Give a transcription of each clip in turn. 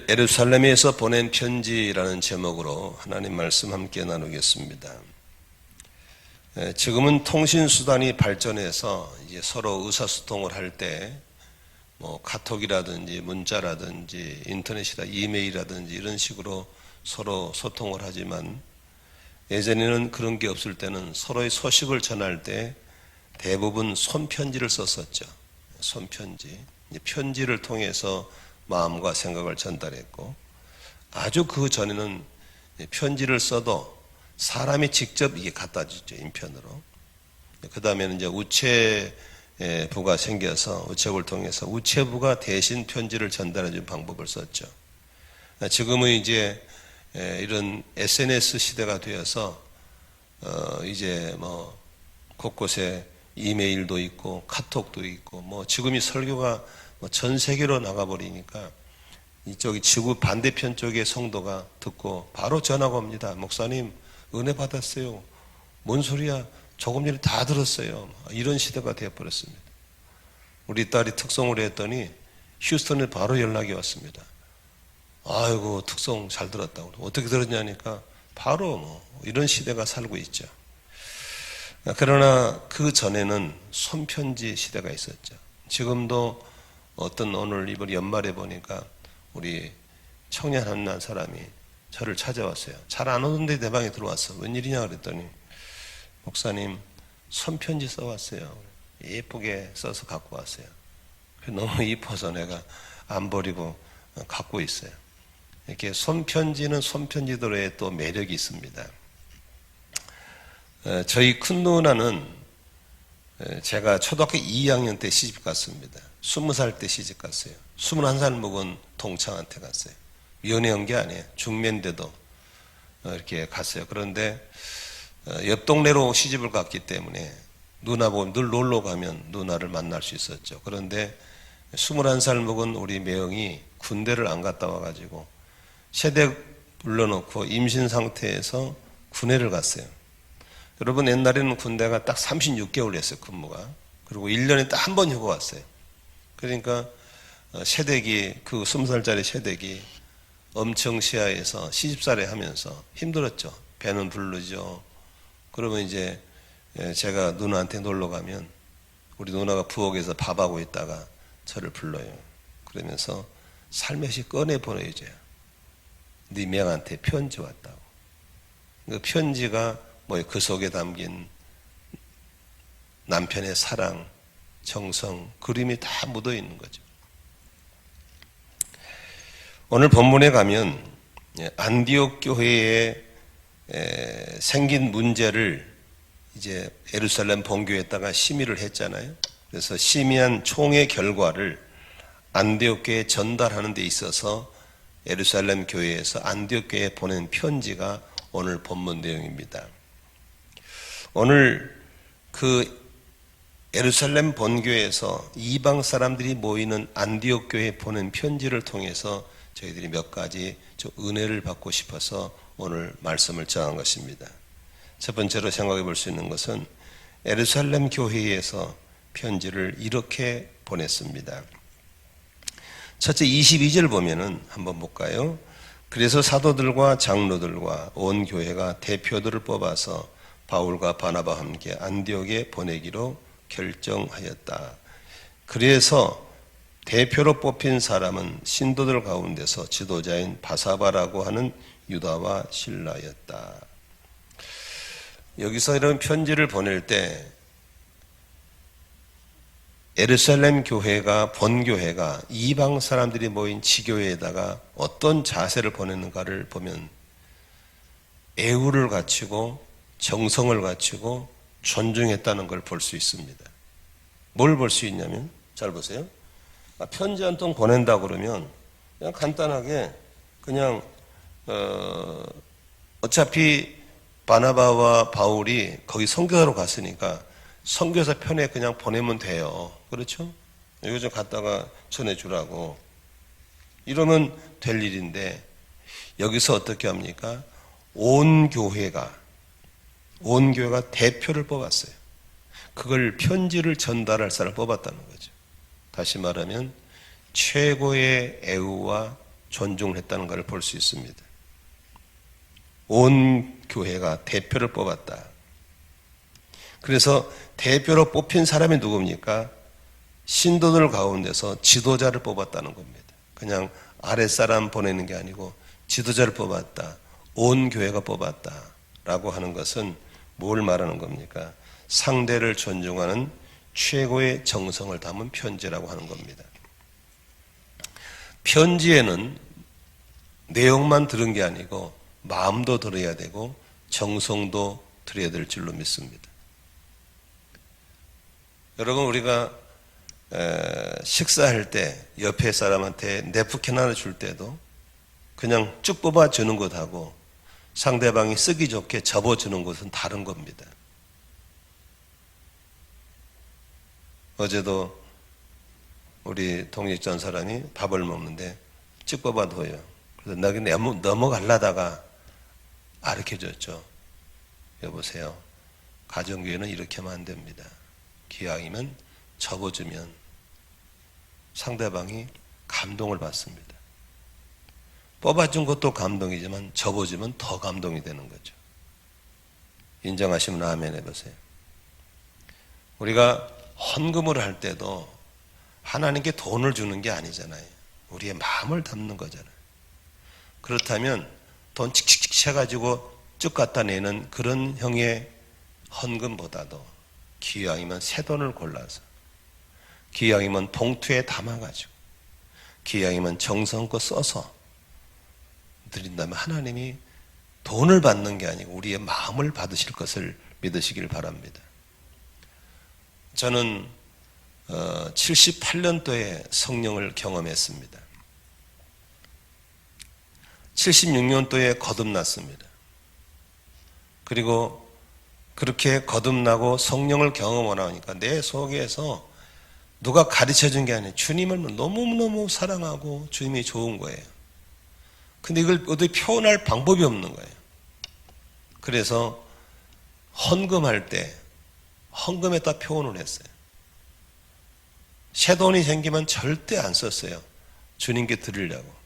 예루살렘에서 보낸 편지라는 제목으로 하나님 말씀 함께 나누겠습니다. 지금은 통신 수단이 발전해서 이제 서로 의사소통을 할 때 카톡이라든지 문자라든지 인터넷이다 이메일이라든지 이런 식으로 서로 소통을 하지만 예전에는 그런 게 없을 때는 서로의 소식을 전할 때 대부분 손편지를 썼었죠. 손편지. 편지를 통해서 마음과 생각을 전달했고, 아주 그 전에는 편지를 써도 사람이 직접 이게 갖다 주죠, 인편으로. 그 다음에는 이제 우체부가 생겨서 우체부를 통해서 우체부가 대신 편지를 전달해 준 방법을 썼죠. 지금은 이제 이런 SNS 시대가 되어서 이제 곳곳에 이메일도 있고 카톡도 있고 지금이 설교가 전 세계로 나가버리니까 이쪽이 지구 반대편 쪽의 성도가 듣고 바로 전화가 옵니다. 목사님 은혜 받았어요. 뭔 소리야? 조금 전에 다 들었어요. 이런 시대가 되어버렸습니다. 우리 딸이 특송을 했더니 휴스턴에 바로 연락이 왔습니다. 아이고 특송 잘 들었다고. 어떻게 들었냐니까 바로 이런 시대가 살고 있죠. 그러나 그 전에는 손편지 시대가 있었죠. 지금도 오늘 이번 연말에 보니까 우리 청년 한 사람이 저를 찾아왔어요. 잘 안 오는데 내 방에 들어왔어. 웬일이냐 그랬더니 목사님 손편지 써왔어요. 예쁘게 써서 갖고 왔어요. 너무 이뻐서 내가 안 버리고 갖고 있어요. 이렇게 손편지는 손편지대로의 또 매력이 있습니다. 저희 큰 누나는 제가 초등학교 2학년 때 시집 갔습니다. 20살 때 시집 갔어요. 21살 먹은 동창한테 갔어요. 연애한 게 아니에요. 중매인데도 이렇게 갔어요. 그런데 옆 동네로 시집을 갔기 때문에 누나 보면 늘 놀러 가면 누나를 만날 수 있었죠. 그런데 21살 먹은 우리 매형이 군대를 안 갔다 와가지고 세대 불러놓고 임신 상태에서 군회를 갔어요. 여러분 옛날에는 군대가 딱 36개월 했어요. 근무가. 그리고 1년에 딱 한 번 휴가 왔어요. 그러니까 새댁이 그 20살짜리 새댁이 엄청 시야에서 시집살이 하면서 힘들었죠. 배는 부르죠. 그러면 이제 제가 누나한테 놀러 가면 우리 누나가 부엌에서 밥하고 있다가 저를 불러요. 그러면서 살며시 꺼내 보내줘요. 네 명한테 편지 왔다고. 그 편지가 그 속에 담긴 남편의 사랑, 정성, 그림이 다 묻어 있는 거죠. 오늘 본문에 가면 안디옥 교회에 생긴 문제를 이제 예루살렘 본교에다가 심의를 했잖아요. 그래서 심의한 총의 결과를 안디옥 교회에 전달하는 데 있어서 예루살렘 교회에서 안디옥 교회에 보낸 편지가 오늘 본문 내용입니다. 오늘 그 예루살렘 본교에서 이방 사람들이 모이는 안디옥 교회에 보낸 편지를 통해서 저희들이 몇 가지 은혜를 받고 싶어서 오늘 말씀을 정한 것입니다. 첫 번째로 생각해 볼 수 있는 것은 예루살렘 교회에서 편지를 이렇게 보냈습니다. 첫째 22절 보면은 한번 볼까요? 그래서 사도들과 장로들과 온 교회가 대표들을 뽑아서 바울과 바나바와 함께 안디옥에 보내기로 결정하였다. 그래서 대표로 뽑힌 사람은 신도들 가운데서 지도자인 바사바라고 하는 유다와 실라였다. 여기서 이런 편지를 보낼 때 예루살렘 교회가 본교회가 이방 사람들이 모인 지교회에다가 어떤 자세를 보내는가를 보면 애우를 갖추고 정성을 갖추고 존중했다는 걸 볼 수 있습니다. 뭘 볼 수 있냐면 잘 보세요. 편지 한 통 보낸다 그러면 그냥 간단하게 그냥 어차피 바나바와 바울이 거기 선교사로 갔으니까 선교사 편에 그냥 보내면 돼요. 그렇죠? 이거 좀 갖다가 전해주라고 이러면 될 일인데 여기서 어떻게 합니까? 온 교회가 대표를 뽑았어요. 그걸 편지를 전달할 사람을 뽑았다는 거죠. 다시 말하면 최고의 애우와 존중을 했다는 것을 볼 수 있습니다. 온 교회가 대표를 뽑았다. 그래서 대표로 뽑힌 사람이 누굽니까? 신도들 가운데서 지도자를 뽑았다는 겁니다. 그냥 아랫사람 보내는 게 아니고 지도자를 뽑았다. 온 교회가 뽑았다. 라고 하는 것은 뭘 말하는 겁니까? 상대를 존중하는 최고의 정성을 담은 편지라고 하는 겁니다. 편지에는 내용만 들은 게 아니고 마음도 들어야 되고 정성도 들어야 될 줄로 믿습니다. 여러분, 우리가 식사할 때 옆에 사람한테 냅킨 하나 줄 때도 그냥 쭉 뽑아주는 것하고 상대방이 쓰기 좋게 접어주는 것은 다른 겁니다. 어제도 우리 동익전 사람이 밥을 먹는데 쭉 뽑아둬요. 그래서 나게 넘어가려다가 가르쳐줬죠. 여보세요. 가정교회는 이렇게 하면 안 됩니다. 기왕이면 접어주면 상대방이 감동을 받습니다. 뽑아준 것도 감동이지만 접어주면 더 감동이 되는 거죠. 인정하시면 아멘 해보세요. 우리가 헌금을 할 때도 하나님께 돈을 주는 게 아니잖아요. 우리의 마음을 담는 거잖아요. 그렇다면 돈 칙칙칙 쳐가지고 쭉 갖다 내는 그런 형의 헌금보다도 기왕이면 새 돈을 골라서 기왕이면 봉투에 담아가지고 기왕이면 정성껏 써서 드린다면 하나님이 돈을 받는 게 아니고 우리의 마음을 받으실 것을 믿으시길 바랍니다. 저는 78년도에 성령을 경험했습니다. 76년도에 거듭났습니다. 그리고 그렇게 거듭나고 성령을 경험하고 나니까 내 속에서 누가 가르쳐준 게 아니에요. 주님을 너무너무 사랑하고 주님이 좋은 거예요. 근데 이걸 어떻게 표현할 방법이 없는 거예요. 그래서 헌금할 때 헌금에다 표현을 했어요. 새 돈이 생기면 절대 안 썼어요. 주님께 드리려고.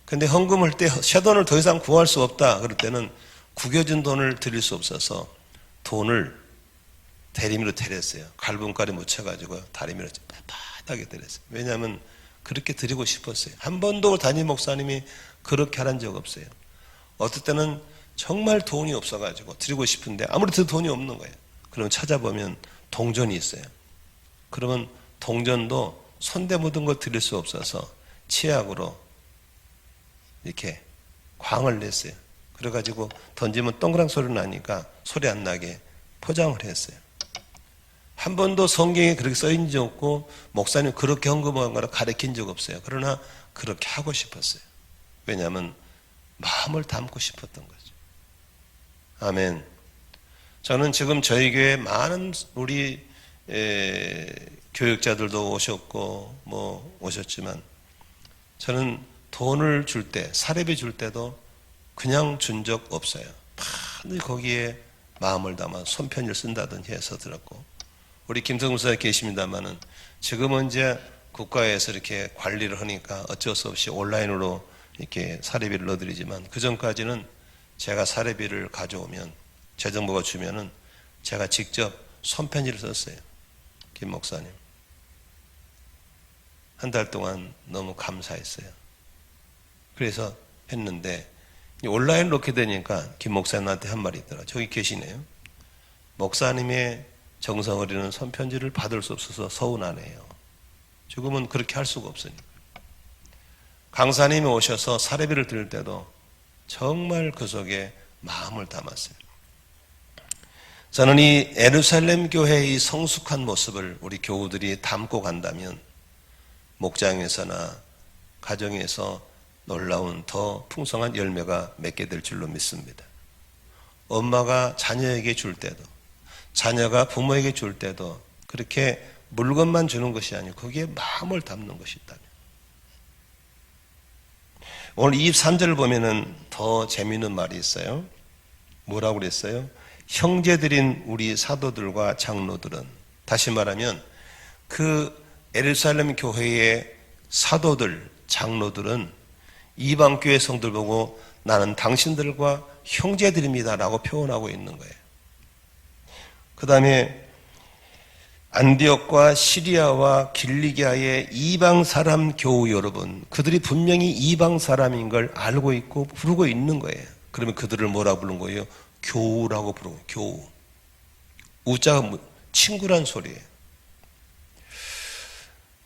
근데 헌금할 때 새 돈을 더 이상 구할 수 없다. 그럴 때는 구겨진 돈을 드릴 수 없어서 돈을 다리미로 때렸어요. 갈분가리 묻혀가지고 다리미로 바닥에 때렸어요. 왜냐하면 그렇게 드리고 싶었어요. 한 번도 담임 목사님이 그렇게 하란 적 없어요. 어떨 때는 정말 돈이 없어가지고 드리고 싶은데 아무래도 돈이 없는 거예요. 그러면 찾아보면 동전이 있어요. 그러면 동전도 손대 묻은 걸 드릴 수 없어서 치약으로 이렇게 광을 냈어요. 그래가지고 던지면 동그랑 소리 나니까 소리 안 나게 포장을 했어요. 한 번도 성경에 그렇게 써있는 적 없고 목사님 그렇게 헌금한 거라 가르친 적 없어요. 그러나 그렇게 하고 싶었어요. 왜냐하면 마음을 담고 싶었던 거죠. 아멘. 저는 지금 저희 교회 많은 우리 교육자들도 오셨고 뭐 오셨지만 저는 돈을 줄 때, 사례비 줄 때도 그냥 준 적 없어요. 많이 거기에 마음을 담아 손편지를 쓴다든지 해서 들었고, 우리 김성훈 목사님 계십니다만은 지금은 이제 국가에서 이렇게 관리를 하니까 어쩔 수 없이 온라인으로 이렇게 사례비를 넣어드리지만 그 전까지는 제가 사례비를 가져오면 재정부가 주면은 제가 직접 손편지를 썼어요. 김 목사님. 한 달 동안 너무 감사했어요. 그래서 했는데 온라인으로 이렇게 되니까 김 목사님한테 한 말이 있더라. 저기 계시네요. 목사님의 정성 어리는 손편지를 받을 수 없어서 서운하네요. 지금은 그렇게 할 수가 없으니까. 강사님이 오셔서 사례비를 드릴 때도 정말 그 속에 마음을 담았어요. 저는 이 예루살렘 교회의 성숙한 모습을 우리 교우들이 담고 간다면 목장에서나 가정에서 놀라운 더 풍성한 열매가 맺게 될 줄로 믿습니다. 엄마가 자녀에게 줄 때도 자녀가 부모에게 줄 때도 그렇게 물건만 주는 것이 아니고 거기에 마음을 담는 것이 있다면 오늘 23절을 보면은 더 재미있는 말이 있어요. 뭐라고 그랬어요? 형제들인 우리 사도들과 장로들은, 다시 말하면 그 예루살렘 교회의 사도들, 장로들은 이방교회 성들 보고 나는 당신들과 형제들입니다 라고 표현하고 있는 거예요. 그 다음에 안디옥과 시리아와 길리기아의 이방 사람 교우 여러분, 그들이 분명히 이방 사람인 걸 알고 있고 부르고 있는 거예요. 그러면 그들을 뭐라 부른 거예요? 교우라고 부르고, 교우. 우자가 친구란 소리예요.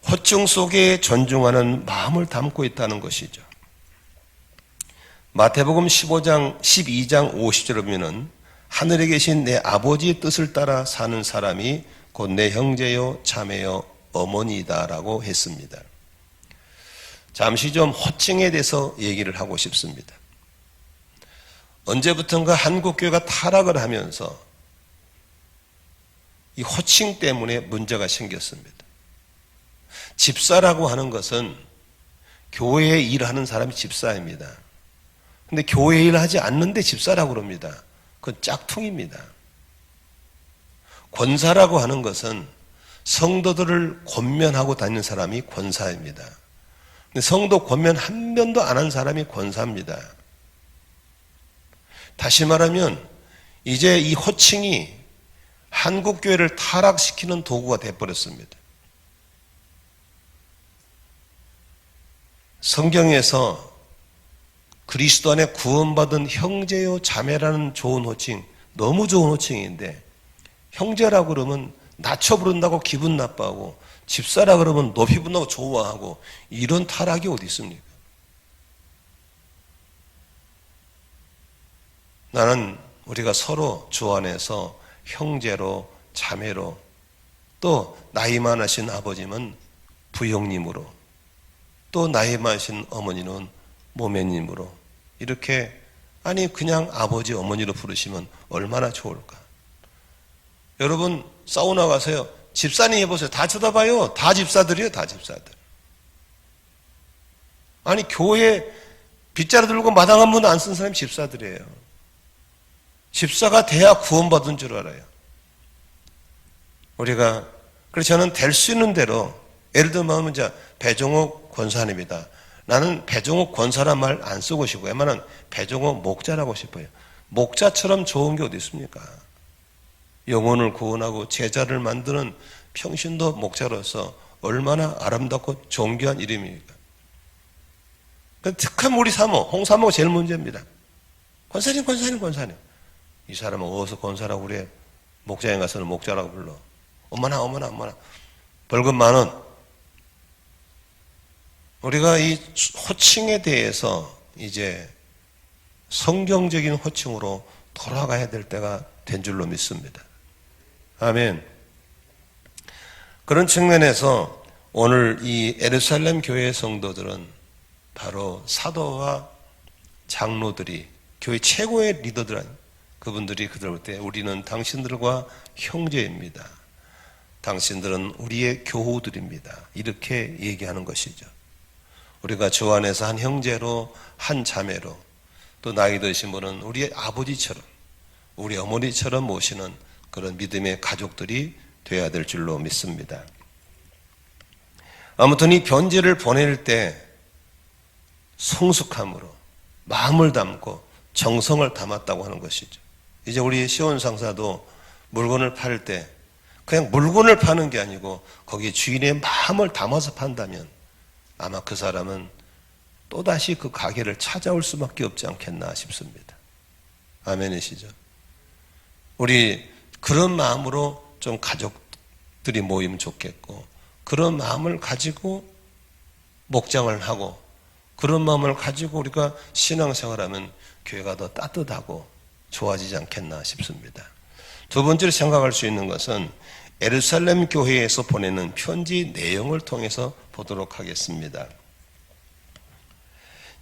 호칭 속에 존중하는 마음을 담고 있다는 것이죠. 마태복음 12장 50절에 보면은 하늘에 계신 내 아버지의 뜻을 따라 사는 사람이 곧 내 형제요 자매요 어머니다라고 했습니다. 잠시 좀 호칭에 대해서 얘기를 하고 싶습니다. 언제부턴가 한국교회가 타락을 하면서 이 호칭 때문에 문제가 생겼습니다. 집사라고 하는 것은 교회에 일하는 사람이 집사입니다. 근데 교회 일 하지 않는데 집사라고 그럽니다. 그건 짝퉁입니다. 권사라고 하는 것은 성도들을 권면하고 다니는 사람이 권사입니다. 근데 성도 권면 한 번도 안 한 사람이 권사입니다. 다시 말하면 이제 이 호칭이 한국교회를 타락시키는 도구가 되어버렸습니다. 성경에서 그리스도 안에 구원받은 형제요 자매라는 좋은 호칭, 너무 좋은 호칭인데 형제라고 그러면 낮춰 부른다고 기분 나빠하고 집사라 그러면 높이 부른다고 좋아하고 이런 타락이 어디 있습니까? 나는 우리가 서로 주 안에서 형제로 자매로 또 나이 많으신 아버지는 부형님으로 또 나이 많으신 어머니는 모매님으로 이렇게 아니 그냥 아버지 어머니로 부르시면 얼마나 좋을까. 여러분 사우나 가세요. 집사님 해보세요. 다 쳐다봐요. 다 집사들이에요. 다 집사들. 아니 교회 빗자루 들고 마당 한 번도 안 쓴 사람이 집사들이에요. 집사가 돼야 구원받은 줄 알아요. 우리가 그래서 저는 될 수 있는 대로 예를 들면 이제 배종옥 권사님이다. 나는 배종옥 권사란 말 안 쓰고 싶어요. 웬만하면 배종옥 목자라고 싶어요. 목자처럼 좋은 게 어디 있습니까? 영혼을 구원하고 제자를 만드는 평신도 목자로서 얼마나 아름답고 존귀한 이름입니까? 특한 우리 사모, 홍사모가 제일 문제입니다. 권사님. 이 사람은 어디서 권사라고 그래? 목자에 가서는 목자라고 불러. 어머나. 벌금 10,000원. 우리가 이 호칭에 대해서 이제 성경적인 호칭으로 돌아가야 될 때가 된 줄로 믿습니다. 아멘. 그런 측면에서 오늘 이 예루살렘 교회 성도들은 바로 사도와 장로들이 교회 최고의 리더들은 그분들이 그들 볼 때 우리는 당신들과 형제입니다. 당신들은 우리의 교우들입니다. 이렇게 얘기하는 것이죠. 우리가 주 안에서 한 형제로 한 자매로 또 나이 드신 분은 우리의 아버지처럼 우리 어머니처럼 모시는 그런 믿음의 가족들이 되어야 될 줄로 믿습니다. 아무튼 이 편지를 보낼 때 성숙함으로 마음을 담고 정성을 담았다고 하는 것이죠. 이제 우리 시온 상사도 물건을 팔 때 그냥 물건을 파는 게 아니고 거기에 주인의 마음을 담아서 판다면 아마 그 사람은 또다시 그 가게를 찾아올 수밖에 없지 않겠나 싶습니다. 아멘이시죠? 우리 그런 마음으로 좀 가족들이 모이면 좋겠고 그런 마음을 가지고 목장을 하고 그런 마음을 가지고 우리가 신앙생활하면 교회가 더 따뜻하고 좋아지지 않겠나 싶습니다. 두 번째로 생각할 수 있는 것은 예루살렘 교회에서 보내는 편지 내용을 통해서 보도록 하겠습니다.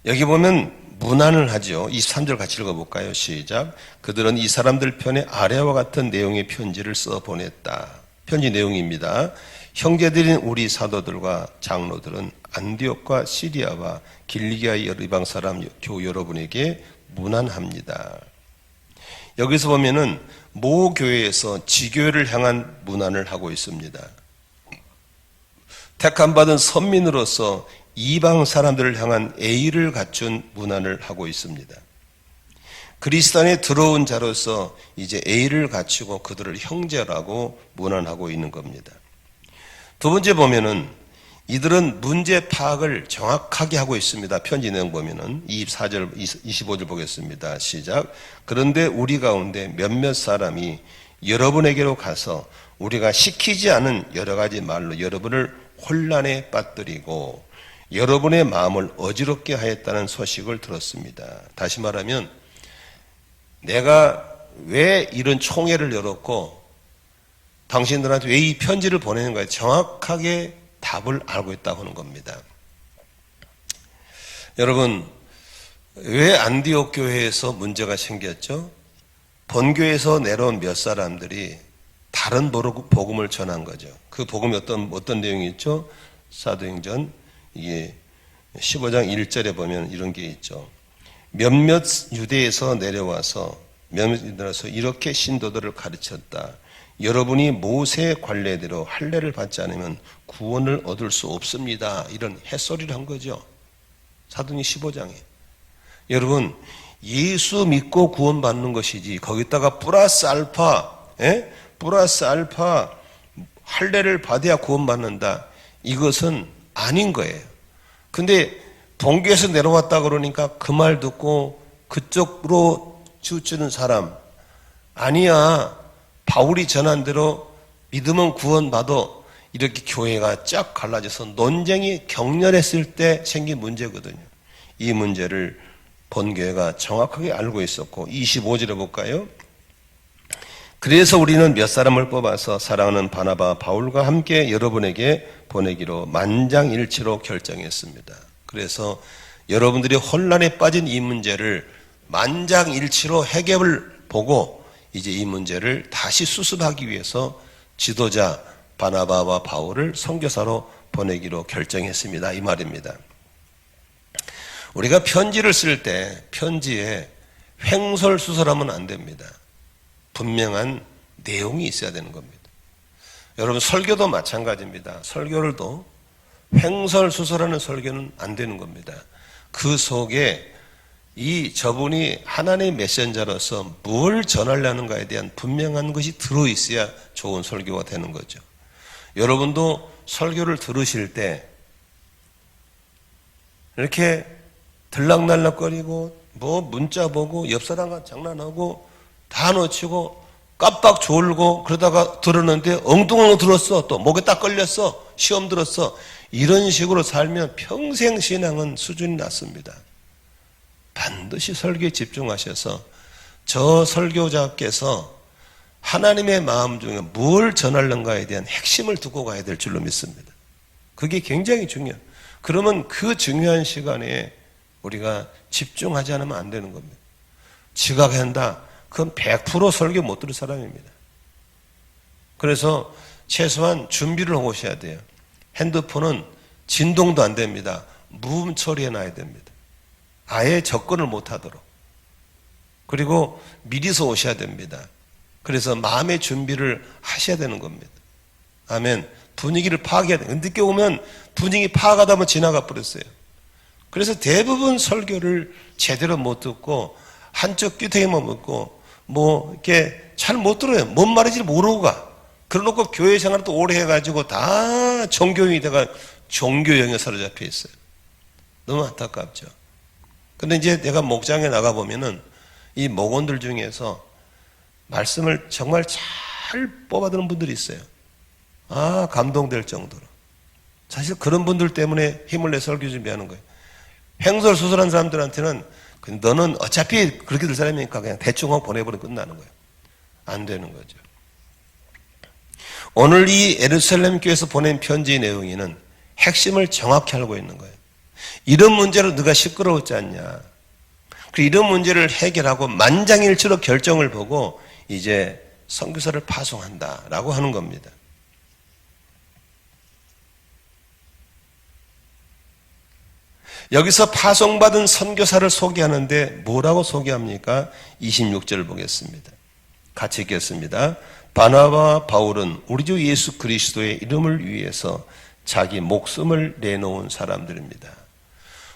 여기 보면 문안을 하죠. 23절 같이 읽어볼까요? 시작. 그들은 이 사람들 편에 아래와 같은 내용의 편지를 써 보냈다. 편지 내용입니다. 형제들인 우리 사도들과 장로들은 안디옥과 시리아와 길리기아의 이방 사람 교우 여러분에게 문안합니다. 여기서 보면은 모 교회에서 지교회를 향한 문안을 하고 있습니다. 택함받은 선민으로서 이방 사람들을 향한 예의를 갖춘 문안을 하고 있습니다. 그리스도 안에 들어온 자로서 이제 예의를 갖추고 그들을 형제라고 문안하고 있는 겁니다. 두 번째 보면은 이들은 문제 파악을 정확하게 하고 있습니다. 편지 내용 보면은 24절, 25절 보겠습니다. 시작. 그런데 우리 가운데 몇몇 사람이 여러분에게로 가서 우리가 시키지 않은 여러 가지 말로 여러분을 혼란에 빠뜨리고 여러분의 마음을 어지럽게 하였다는 소식을 들었습니다. 다시 말하면 내가 왜 이런 총회를 열었고 당신들한테 왜 이 편지를 보내는가에 정확하게 답을 알고 있다고 하는 겁니다. 여러분, 왜 안디옥 교회에서 문제가 생겼죠? 본교에서 내려온 몇 사람들이 다른 복음을 전한 거죠. 그 복음이 어떤 내용이 있죠? 사도행전 이게 15장 1절에 보면 이런 게 있죠. 몇몇 유대에서 내려와서 이렇게 신도들을 가르쳤다. 여러분이 모세의 관례대로 할례를 받지 않으면 구원을 얻을 수 없습니다. 이런 햇소리를 한 거죠. 사도행전 15장에. 여러분, 예수 믿고 구원받는 것이지 거기다가 플러스 알파 할례를 받아야 구원받는다. 이것은 아닌 거예요. 근데 본교에서 내려왔다 그러니까 그 말 듣고 그쪽으로 치우치는 사람, 아니야, 바울이 전한 대로 믿으면 구원받아, 이렇게 교회가 쫙 갈라져서 논쟁이 격렬했을 때 생긴 문제거든요. 이 문제를 본교회가 정확하게 알고 있었고, 25절에 볼까요? 그래서 우리는 몇 사람을 뽑아서 사랑하는 바나바 바울과 함께 여러분에게 보내기로 만장일치로 결정했습니다. 그래서 여러분들이 혼란에 빠진 이 문제를 만장일치로 해결을 보고 이제 이 문제를 다시 수습하기 위해서 지도자 바나바와 바울을 선교사로 보내기로 결정했습니다. 이 말입니다. 우리가 편지를 쓸 때 편지에 횡설수설하면 안 됩니다. 분명한 내용이 있어야 되는 겁니다. 여러분, 설교도 마찬가지입니다. 설교를도 횡설수설하는 설교는 안 되는 겁니다. 그 속에 저분이 하나님의 메신저로서 뭘 전하려는가에 대한 분명한 것이 들어있어야 좋은 설교가 되는 거죠. 여러분도 설교를 들으실 때 이렇게 들락날락거리고 뭐 문자 보고 옆 사람과 장난하고 다 놓치고 깜빡 졸고 그러다가 들었는데 엉뚱한 거 들었어, 또 목에 딱 걸렸어, 시험 들었어, 이런 식으로 살면 평생 신앙은 수준이 낮습니다. 반드시 설교에 집중하셔서 저 설교자께서 하나님의 마음 중에 뭘 전하려는가에 대한 핵심을 두고 가야 될 줄로 믿습니다. 그게 굉장히 중요해요. 그러면 그 중요한 시간에 우리가 집중하지 않으면 안 되는 겁니다. 지각한다, 그건 100% 설교 못 들을 사람입니다. 그래서 최소한 준비를 하고 오셔야 돼요. 핸드폰은 진동도 안 됩니다. 무음 처리해 놔야 됩니다. 아예 접근을 못 하도록. 그리고 미리서 오셔야 됩니다. 그래서 마음의 준비를 하셔야 되는 겁니다. 아멘. 분위기를 파악해야 돼요. 늦게 오면 분위기 파악하다 보면 지나가 버렸어요. 그래서 대부분 설교를 제대로 못 듣고 한쪽 규태기만 먹고 뭐 이렇게 잘 못 들어요. 뭔 말인지 모르고 가. 그러놓고 교회 생활을 또 오래 해가지고 다 종교인이 돼가 종교형에 사로잡혀 있어요. 너무 안타깝죠. 근데 이제 내가 목장에 나가보면은 이 목원들 중에서 말씀을 정말 잘 뽑아드는 분들이 있어요. 아, 감동될 정도로. 사실 그런 분들 때문에 힘을 내 설교 준비하는 거예요. 횡설수설한 사람들한테는 너는 어차피 그렇게 될 사람이니까 그냥 대충 하고 보내버리면 끝나는 거예요. 안 되는 거죠. 오늘 이 예루살렘 교회에서 보낸 편지의 내용에는 핵심을 정확히 알고 있는 거예요. 이런 문제로 네가 시끄러웠지 않냐. 그리고 이런 문제를 해결하고 만장일치로 결정을 보고 이제 선교사를 파송한다라고 하는 겁니다. 여기서 파송받은 선교사를 소개하는데 뭐라고 소개합니까? 26절을 보겠습니다. 같이 읽겠습니다. 바나바와 바울은 우리 주 예수 그리스도의 이름을 위해서 자기 목숨을 내놓은 사람들입니다.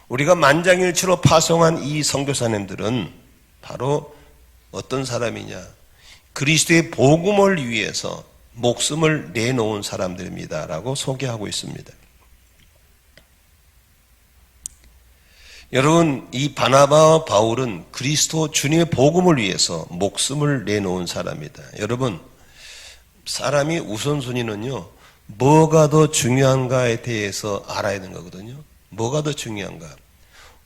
우리가 만장일치로 파송한 이 선교사님들은 바로 어떤 사람이냐? 그리스도의 복음을 위해서 목숨을 내놓은 사람들입니다라고 소개하고 있습니다. 여러분, 이 바나바와 바울은 그리스도 주님의 복음을 위해서 목숨을 내놓은 사람이다. 여러분, 사람이 우선순위는요, 뭐가 더 중요한가에 대해서 알아야 되는 거거든요. 뭐가 더 중요한가?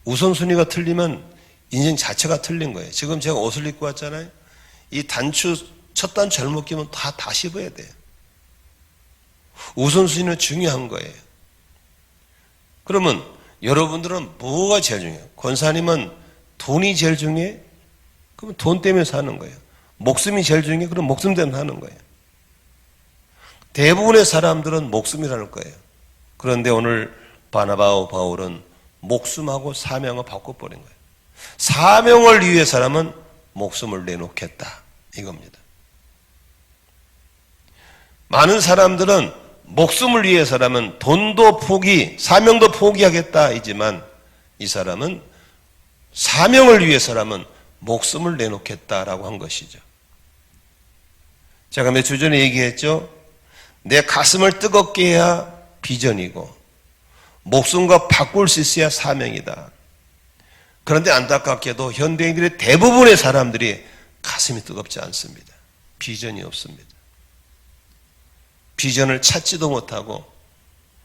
우선순위가 틀리면 인생 자체가 틀린 거예요. 지금 제가 옷을 입고 왔잖아요. 이 단추, 첫 단추 잘못 끼면 다시 입어야 돼요. 우선순위는 중요한 거예요. 그러면 여러분들은 뭐가 제일 중요해요? 권사님은 돈이 제일 중요해? 그럼 돈 때문에 사는 거예요. 목숨이 제일 중요해? 그럼 목숨 때문에 사는 거예요. 대부분의 사람들은 목숨이라는 거예요. 그런데 오늘 바나바와 바울은 목숨하고 사명을 바꿔버린 거예요. 사명을 위해 사람은 목숨을 내놓겠다 이겁니다. 많은 사람들은 목숨을 위해 사람은 돈도 포기, 사명도 포기하겠다 이지만 이 사람은 사명을 위해 사람은 목숨을 내놓겠다라고 한 것이죠. 제가 몇 주 전에 얘기했죠. 내 가슴을 뜨겁게 해야 비전이고 목숨과 바꿀 수 있어야 사명이다. 그런데 안타깝게도 현대인들의 대부분의 사람들이 가슴이 뜨겁지 않습니다. 비전이 없습니다. 비전을 찾지도 못하고,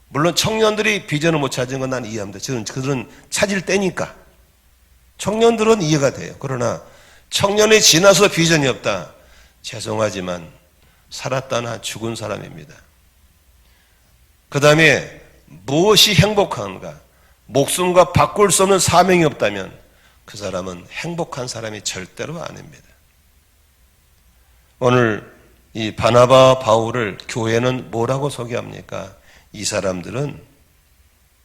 물론 청년들이 비전을 못 찾은 건 난 이해합니다. 그들은 찾을 때니까. 청년들은 이해가 돼요. 그러나 청년이 지나서 비전이 없다. 죄송하지만 살았다나 죽은 사람입니다. 그 다음에 무엇이 행복한가? 목숨과 바꿀 수 없는 사명이 없다면 그 사람은 행복한 사람이 절대로 아닙니다. 오늘 이 바나바 바울을 교회는 뭐라고 소개합니까? 이 사람들은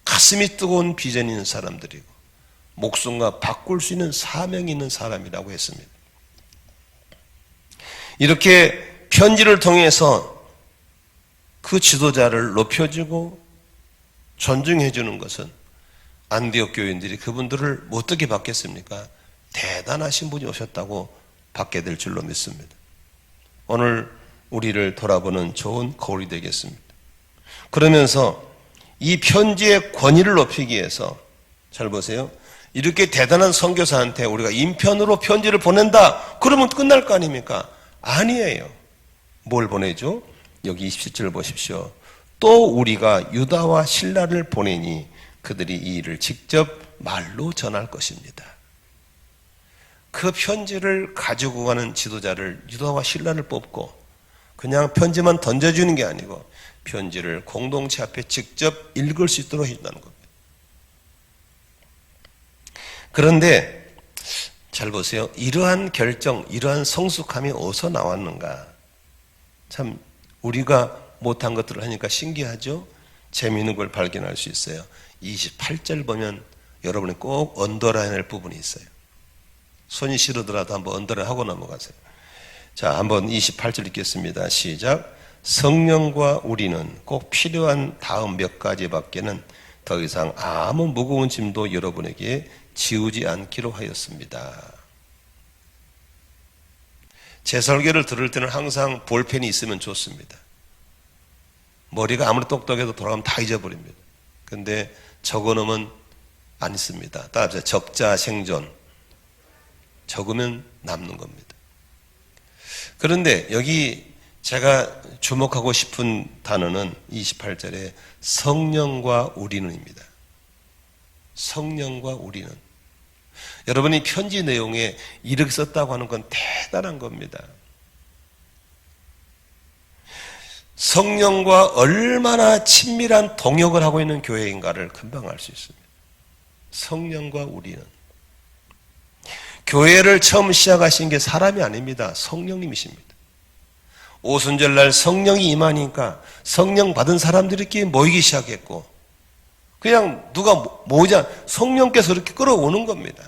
가슴이 뜨거운 비전이 있는 사람들이고 목숨과 바꿀 수 있는 사명이 있는 사람이라고 했습니다. 이렇게 편지를 통해서 그 지도자를 높여주고 존중해 주는 것은 안디옥 교인들이 그분들을 어떻게 받겠습니까? 대단하신 분이 오셨다고 받게 될 줄로 믿습니다. 오늘 우리를 돌아보는 좋은 거울이 되겠습니다. 그러면서 이 편지의 권위를 높이기 위해서 잘 보세요. 이렇게 대단한 선교사한테 우리가 인편으로 편지를 보낸다. 그러면 끝날 거 아닙니까? 아니에요. 뭘 보내죠? 여기 27절 보십시오. 또 우리가 유다와 실라를 보내니 그들이 이 일을 직접 말로 전할 것입니다. 그 편지를 가지고 가는 지도자를 유다와 실라를 뽑고 그냥 편지만 던져주는 게 아니고 편지를 공동체 앞에 직접 읽을 수 있도록 해준다는 겁니다. 그런데 잘 보세요. 이러한 결정, 이러한 성숙함이 어디서 나왔는가? 참 우리가 못한 것들을 하니까 신기하죠? 재미있는 걸 발견할 수 있어요. 28절 보면 여러분이 꼭 언더라인할 부분이 있어요. 손이 시르더라도 한번 언더라인 하고 넘어가세요. 자, 한번 28절 읽겠습니다. 시작. 성령과 우리는 꼭 필요한 다음 몇 가지밖에는 더 이상 아무 무거운 짐도 여러분에게 지우지 않기로 하였습니다. 제 설교를 들을 때는 항상 볼펜이 있으면 좋습니다. 머리가 아무리 똑똑해도 돌아가면 다 잊어버립니다. 근데 적어놓으면 안 있습니다. 따라서 적자 생존. 적으면 남는 겁니다. 그런데 여기 제가 주목하고 싶은 단어는 28절에 성령과 우리는입니다. 성령과 우리는. 여러분이 편지 내용에 이렇게 썼다고 하는 건 대단한 겁니다. 성령과 얼마나 친밀한 동역을 하고 있는 교회인가를 금방 알 수 있습니다. 성령과 우리는. 교회를 처음 시작하신 게 사람이 아닙니다. 성령님이십니다. 오순절날 성령이 임하니까 성령 받은 사람들이 이렇게 모이기 시작했고 그냥 누가 모자 성령께서 이렇게 끌어오는 겁니다.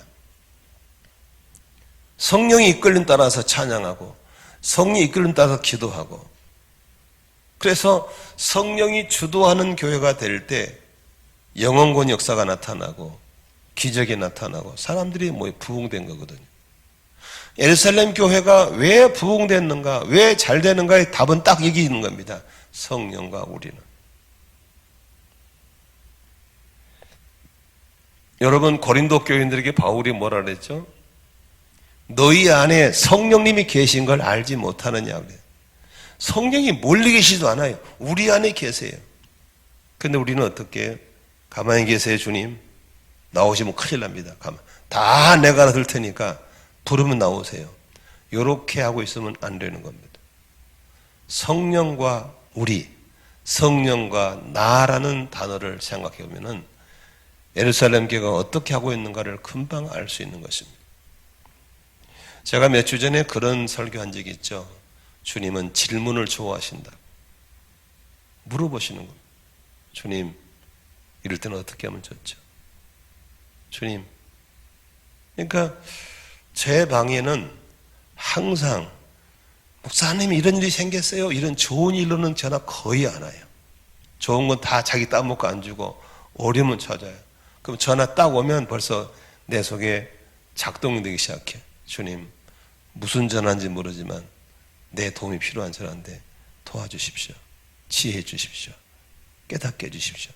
성령이 이끌림 따라서 찬양하고 성령이 이끌림 따라서 기도하고 그래서 성령이 주도하는 교회가 될 때 영원권 역사가 나타나고 기적이 나타나고 사람들이 부흥된 거거든요. 예루살렘 교회가 왜 부흥됐는가, 왜 잘 되는가의 답은 딱 여기 있는 겁니다. 성령과 우리는. 여러분, 고린도 교인들에게 바울이 뭐라 그랬죠? 너희 안에 성령님이 계신 걸 알지 못하느냐 그래요. 성령이 멀리 계시지도 않아요. 우리 안에 계세요. 근데 우리는 어떻게 해요? 가만히 계세요, 주님. 나오시면 큰일 납니다. 다 내가 들 테니까 부르면 나오세요. 이렇게 하고 있으면 안 되는 겁니다. 성령과 우리, 성령과 나라는 단어를 생각해 보면은 예루살렘 교회가 어떻게 하고 있는가를 금방 알 수 있는 것입니다. 제가 몇 주 전에 그런 설교한 적이 있죠. 주님은 질문을 좋아하신다. 물어보시는 겁니다. 주님, 이럴 때는 어떻게 하면 좋죠? 주님. 그러니까 제 방에는 항상 목사님 이런 일이 생겼어요. 이런 좋은 일로는 전화 거의 안 와요. 좋은 건 다 자기 따먹고 안 주고 어려우면 찾아요. 그럼 전화 딱 오면 벌써 내 속에 작동되기 시작해. 주님, 무슨 전화인지 모르지만 내 도움이 필요한 전화인데 도와주십시오. 지혜해 주십시오. 깨닫게 해주십시오.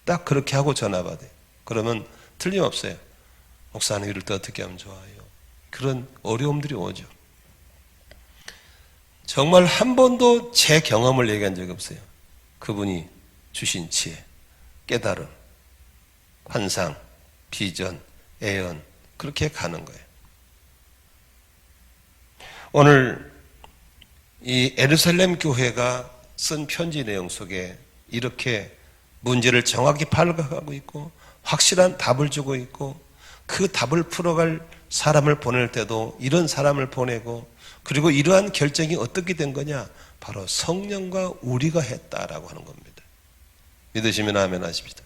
딱 그렇게 하고 전화 받아요. 그러면 틀림없어요. 목사님 이럴 때 어떻게 하면 좋아요? 그런 어려움들이 오죠. 정말 한 번도 제 경험을 얘기한 적이 없어요. 그분이 주신 지혜, 깨달음, 환상, 비전, 애연, 그렇게 가는 거예요. 오늘 이 예루살렘 교회가 쓴 편지 내용 속에 이렇게 문제를 정확히 파악하고 있고 확실한 답을 주고 있고 그 답을 풀어갈 사람을 보낼 때도 이런 사람을 보내고 그리고 이러한 결정이 어떻게 된 거냐? 바로 성령과 우리가 했다라고 하는 겁니다. 믿으시면 아멘 하십시다.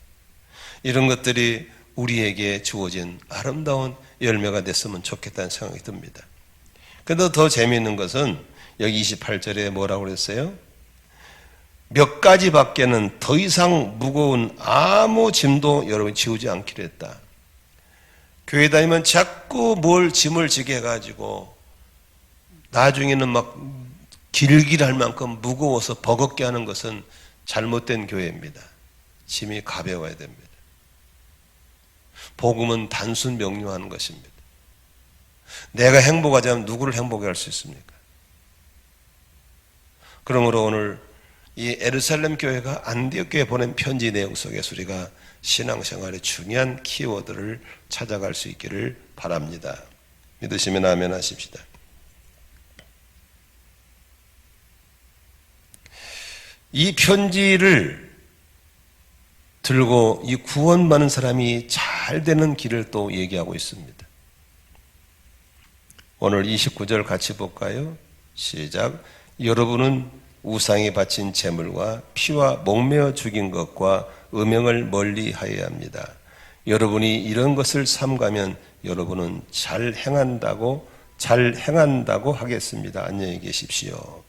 이런 것들이 우리에게 주어진 아름다운 열매가 됐으면 좋겠다는 생각이 듭니다. 그런데 더 재미있는 것은 여기 28절에 뭐라고 그랬어요? 몇 가지밖에는 더 이상 무거운 아무 짐도 여러분 지우지 않기로 했다. 교회 다니면 자꾸 뭘 짐을 지게 해가지고 나중에는 막 길길할 만큼 무거워서 버겁게 하는 것은 잘못된 교회입니다. 짐이 가벼워야 됩니다. 복음은 단순 명료하는 것입니다. 내가 행복하자면 누구를 행복하게 할 수 있습니까? 그러므로 오늘 이 예루살렘 교회가 안디옥 교회에 보낸 편지 내용 속에서 우리가 신앙생활의 중요한 키워드를 찾아갈 수 있기를 바랍니다. 믿으시면 아멘 하십시다. 이 편지를 들고 이 구원받는 사람이 잘 되는 길을 또 얘기하고 있습니다. 오늘 29절 같이 볼까요? 시작. 여러분은 우상에 바친 제물과 피와 목매어 죽인 것과 음행을 멀리 하여야 합니다. 여러분이 이런 것을 삼가면 여러분은 잘 행한다고 하겠습니다. 안녕히 계십시오.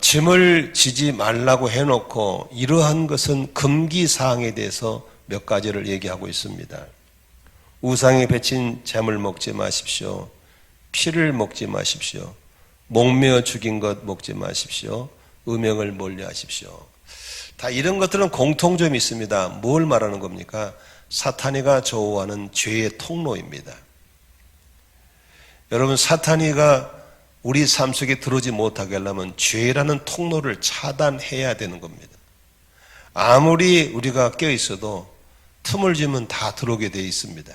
짐을 지지 말라고 해놓고 이러한 것은 금기사항에 대해서 몇 가지를 얘기하고 있습니다. 우상에 바친 제물 먹지 마십시오. 피를 먹지 마십시오. 목매어 죽인 것 먹지 마십시오. 음행을 멀리 하십시오. 다 이런 것들은 공통점이 있습니다. 뭘 말하는 겁니까? 사탄이가 좋아하는 죄의 통로입니다. 여러분, 사탄이가 우리 삶 속에 들어오지 못하게 하려면 죄라는 통로를 차단해야 되는 겁니다. 아무리 우리가 깨어 있어도 틈을 주면 다 들어오게 되어 있습니다.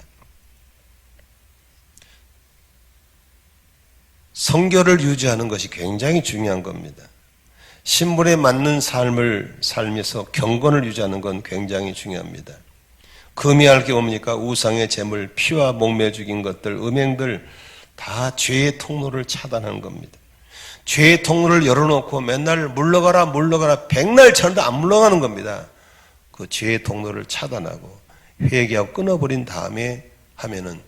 성결을 유지하는 것이 굉장히 중요한 겁니다. 신분에 맞는 삶을 살면서 경건을 유지하는 건 굉장히 중요합니다. 금이할 게 뭡니까? 우상의 제물, 피와 목매 죽인 것들, 음행들 다 죄의 통로를 차단하는 겁니다. 죄의 통로를 열어놓고 맨날 물러가라 백날 쳐도 안 물러가는 겁니다. 그 죄의 통로를 차단하고 회개하고 끊어버린 다음에 하면은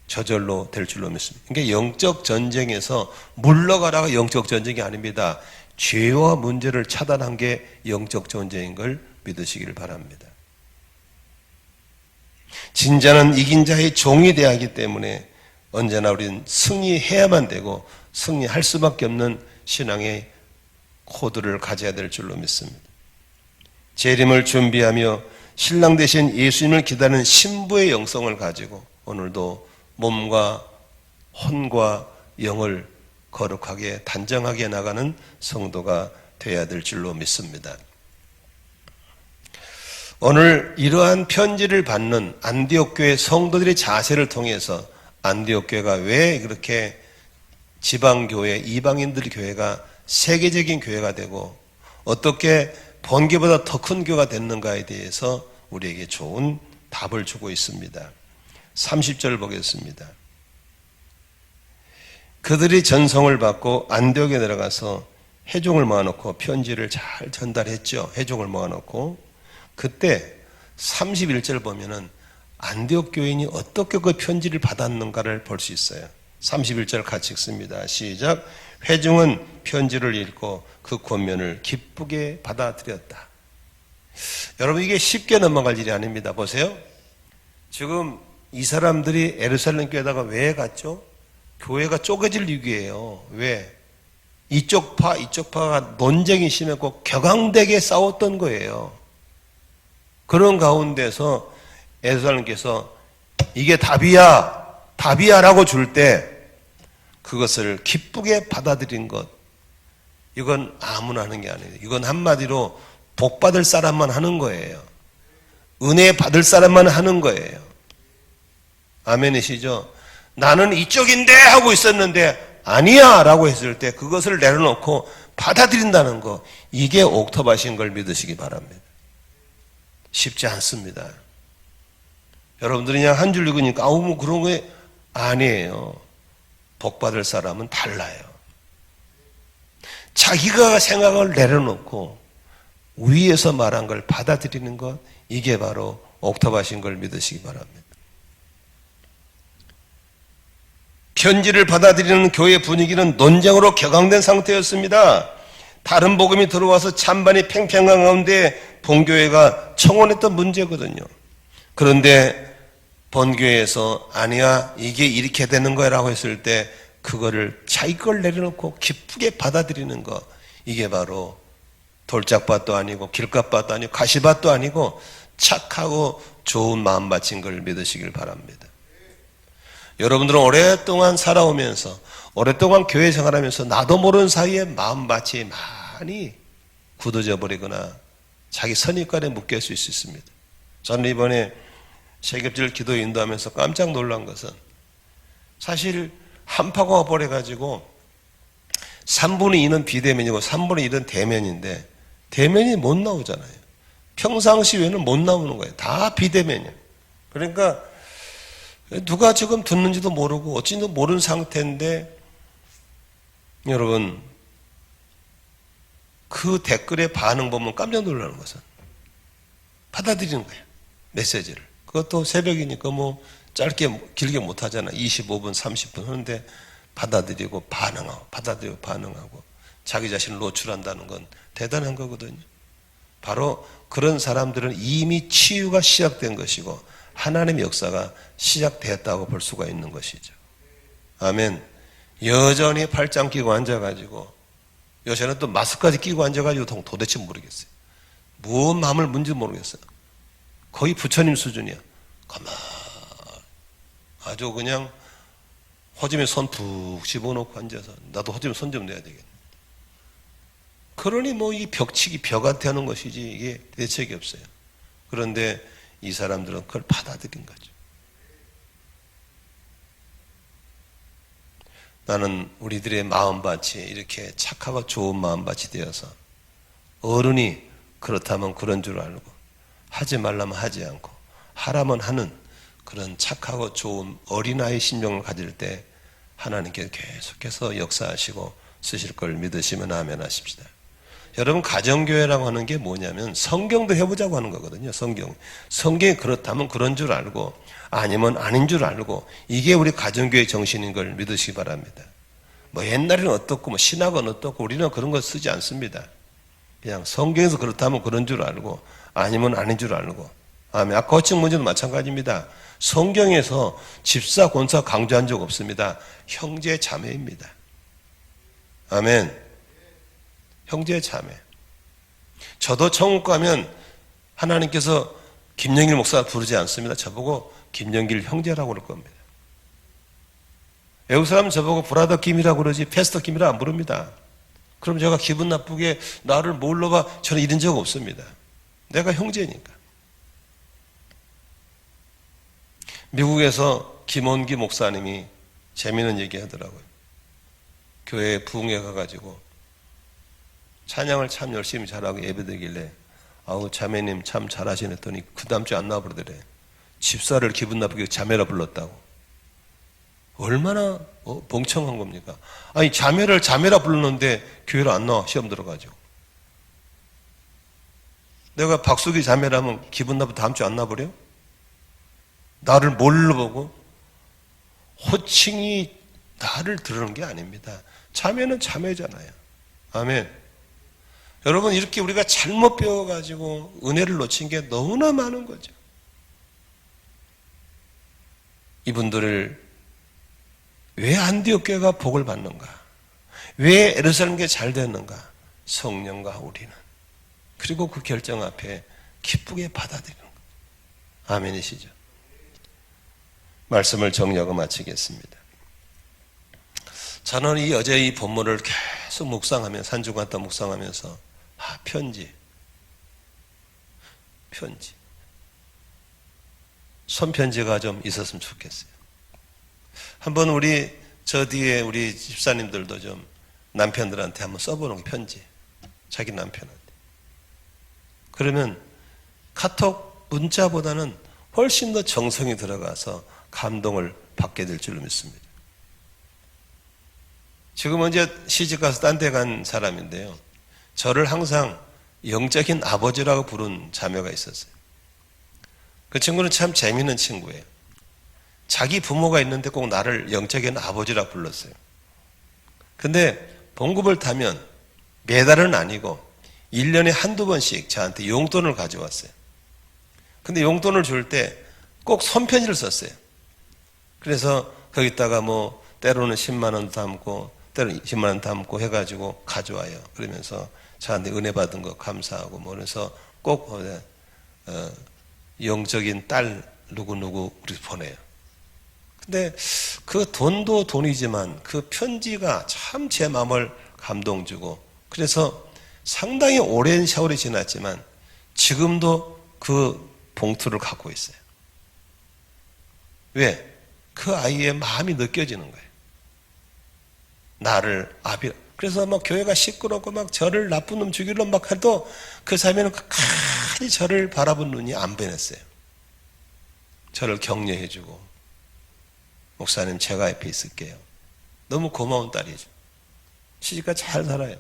저절로 될 줄로 믿습니다. 그러니까 영적 전쟁에서 물러가라가 영적 전쟁이 아닙니다. 죄와 문제를 차단한 게 영적 전쟁인 걸 믿으시기를 바랍니다. 진짜는 이긴 자의 종이 되어야 하기 때문에 언제나 우리는 승리해야만 되고 승리할 수밖에 없는 신앙의 코드를 가져야 될 줄로 믿습니다. 재림을 준비하며 신랑 되신 예수님을 기다리는 신부의 영성을 가지고 오늘도 몸과 혼과 영을 거룩하게 단정하게 나가는 성도가 되어야 될 줄로 믿습니다. 오늘 이러한 편지를 받는 안디옥 교회 성도들의 자세를 통해서 안디옥 교회가 왜 그렇게 지방교회, 이방인들 교회가 세계적인 교회가 되고 어떻게 번개보다 더 큰 교회가 됐는가에 대해서 우리에게 좋은 답을 주고 있습니다. 30절 보겠습니다. 그들이 전송을 받고 안디옥에 들어가서 회종을 모아놓고 편지를 잘 전달했죠. 회종을 모아놓고 그때 31절 보면은 안디옥 교인이 어떻게 그 편지를 받았는가를 볼 수 있어요. 31절 같이 읽습니다. 시작. 회중은 편지를 읽고 그 권면을 기쁘게 받아들였다. 여러분 이게 쉽게 넘어갈 일이 아닙니다. 보세요. 지금 이 사람들이 예루살렘 교회에다가 왜 갔죠? 교회가 쪼개질 위기예요. 왜? 이쪽 파가 논쟁이 심했고 격앙되게 싸웠던 거예요. 그런 가운데서 예루살렘께서 이게 답이야라고 줄 때 그것을 기쁘게 받아들인 것, 이건 아무나 하는 게 아니에요. 이건 한마디로 복 받을 사람만 하는 거예요. 은혜 받을 사람만 하는 거예요. 아멘이시죠? 나는 이쪽인데 하고 있었는데 아니야 라고 했을 때 그것을 내려놓고 받아들인다는 거, 이게 옥탑하신 걸 믿으시기 바랍니다. 쉽지 않습니다. 여러분들이 그냥 한 줄 읽으니까 뭐 그런 거 아니에요. 복 받을 사람은 달라요. 자기가 생각을 내려놓고 위에서 말한 걸 받아들이는 것, 이게 바로 옥탑하신 걸 믿으시기 바랍니다. 편지를 받아들이는 교회 분위기는 논쟁으로 격앙된 상태였습니다. 다른 복음이 들어와서 찬반이 팽팽한 가운데 본교회가 청원했던 문제거든요. 그런데 본교회에서 아니야 이게 이렇게 되는 거야 라고 했을 때 그거를 자기 걸 내려놓고 기쁘게 받아들이는 거, 이게 바로 돌짝밭도 아니고 길값밭도 아니고 가시밭도 아니고 착하고 좋은 마음밭인 걸 믿으시길 바랍니다. 여러분들은 오랫동안 살아오면서 오랫동안 교회 생활하면서 나도 모르는 사이에 마음밭이 많이 굳어져 버리거나 자기 선입관에 묶일 수 있습니다. 저는 이번에 세겹질 기도 인도하면서 깜짝 놀란 것은 사실 한파가 와버려가지고 3분의 2는 비대면이고 3분의 1은 대면인데 대면이 못 나오잖아요. 평상시 외에는 못 나오는 거예요. 다 비대면이에요. 그러니까 누가 지금 듣는지도 모르고 어찌도 모르는 상태인데 여러분 그 댓글의 반응 보면 깜짝 놀라는 것은 받아들이는 거예요. 메시지를. 그것도 새벽이니까 뭐 짧게 길게 못 하잖아. 25분 30분 하는데 받아들이고 반응하고 받아들이고 반응하고 자기 자신을 노출한다는 건 대단한 거거든요. 바로 그런 사람들은 이미 치유가 시작된 것이고 하나님의 역사가 시작되었다고 볼 수가 있는 것이죠. 아멘. 여전히 팔짱 끼고 앉아가지고 요새는 또 마스크까지 끼고 앉아가지고 도대체 모르겠어요. 무슨 마음을 문지 모르겠어요. 거의 부처님 수준이야. 가만 아주 그냥 허즘에 손 푹 집어넣고 앉아서 나도 허즘에 손 좀 내야 되겠네. 그러니 뭐 이 벽치기 벽한테 하는 것이지 이게 대책이 없어요. 그런데 이 사람들은 그걸 받아들인 거죠. 나는 우리들의 마음밭이 이렇게 착하고 좋은 마음밭이 되어서 어른이 그렇다면 그런 줄 알고 하지 말라면 하지 않고 하라면 하는 그런 착하고 좋은 어린아이 심령을 가질 때 하나님께서 계속해서 역사하시고 쓰실 걸 믿으시면 아멘 하십시다. 여러분 가정교회라고 하는 게 뭐냐면 성경도 해보자고 하는 거거든요. 성경이 그렇다면 그런 줄 알고 아니면 아닌 줄 알고 이게 우리 가정교회 정신인 걸 믿으시기 바랍니다. 뭐 옛날에는 어떻고 뭐 신학은 어떻고 우리는 그런 거 쓰지 않습니다. 그냥 성경에서 그렇다면 그런 줄 알고 아니면 아닌 줄 알고. 아멘. 아까 거친 문제도 마찬가지입니다. 성경에서 집사, 권사 강조한 적 없습니다. 형제 자매입니다. 아멘. 형제 자매. 저도 천국 가면 하나님께서 김영길 목사 부르지 않습니다. 저보고 김영길 형제라고 그럴 겁니다. 외국 사람은 저보고 브라더 김이라고 그러지 패스터 김이라고 안 부릅니다. 그럼 제가 기분 나쁘게 나를 뭘로 봐? 저는 이런 적 없습니다. 내가 형제니까. 미국에서 김원기 목사님이 재미있는 얘기 하더라고요. 교회에 부흥회 가가지고 찬양을 참 열심히 잘하고 예배드리길래 아우 자매님 참 잘하시네 했더니 그 다음 주에 안 나와버리더래. 집사를 기분 나쁘게 자매라 불렀다고. 얼마나 봉청한 겁니까? 아니 자매를 자매라 불렀는데 교회를 안 나와 시험 들어가지고. 내가 박수기 자매라면 기분 나쁘게 다음 주에 안 나와버려? 나를 뭘로 보고? 호칭이 나를 들으는 게 아닙니다. 자매는 자매잖아요. 아멘. 여러분 이렇게 우리가 잘못 배워가지고 은혜를 놓친 게 너무나 많은 거죠. 이분들을 왜 안디옥 교회가 복을 받는가? 왜 예루살렘 교회가 잘 됐는가? 성령과 우리는. 그리고 그 결정 앞에 기쁘게 받아들이는 것. 아멘이시죠? 말씀을 정리하고 마치겠습니다. 저는 어제 이 본문을 계속 묵상하며 산중간다 묵상하면서 편지 손편지가 좀 있었으면 좋겠어요. 한번 저 뒤에 우리 집사님들도 좀 남편들한테 한번 써보는 게 편지. 자기 남편한테. 그러면 카톡 문자보다는 훨씬 더 정성이 들어가서 감동을 받게 될 줄로 믿습니다. 지금은 이제 시집가서 딴 데 간 사람인데요. 저를 항상 영적인 아버지라고 부른 자매가 있었어요. 그 친구는 참 재미있는 친구예요. 자기 부모가 있는데 꼭 나를 영적인 아버지라고 불렀어요. 근데 봉급을 타면 매달은 아니고 1년에 한두 번씩 저한테 용돈을 가져왔어요. 근데 용돈을 줄 때 꼭 손편지를 썼어요. 그래서 거기다가 뭐 때로는 10만 원 담고 때로는 20만 원 담고 해가지고 가져와요. 그러면서 저한테 은혜 받은 거 감사하고 뭐 그래서 꼭 영적인 딸 누구누구 우리 보내요. 근데 그 돈도 돈이지만 그 편지가 참 제 마음을 감동 주고 그래서 상당히 오랜 세월이 지났지만 지금도 그 봉투를 갖고 있어요. 왜? 그 아이의 마음이 느껴지는 거예요. 나를 아비. 그래서 막 교회가 시끄럽고 막 저를 나쁜 놈 죽이려 막 해도 그 자매는 가만히 저를 바라본 눈이 안 변했어요. 저를 격려해주고 목사님 제가 옆에 있을게요. 너무 고마운 딸이죠. 시집가 잘 살아요.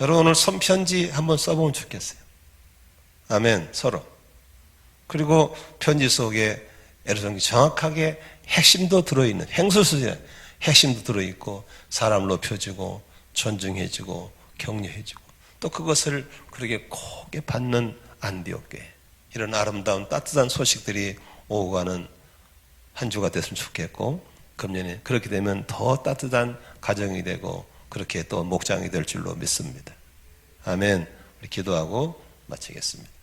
여러분 오늘 손편지 한번 써보면 좋겠어요. 아멘. 서로. 그리고 편지 속에 예루살렘이 정확하게 핵심도 들어있는 행수수의 핵심도 들어있고 사람을 높여주고 존중해주고 격려해주고 또 그것을 그렇게 고게 받는 안디옥 교회 이런 아름다운 따뜻한 소식들이 오고 가는 한 주가 됐으면 좋겠고 금년에 그렇게 되면 더 따뜻한 가정이 되고 그렇게 또 목장이 될 줄로 믿습니다. 아멘. 우리 기도하고 마치겠습니다.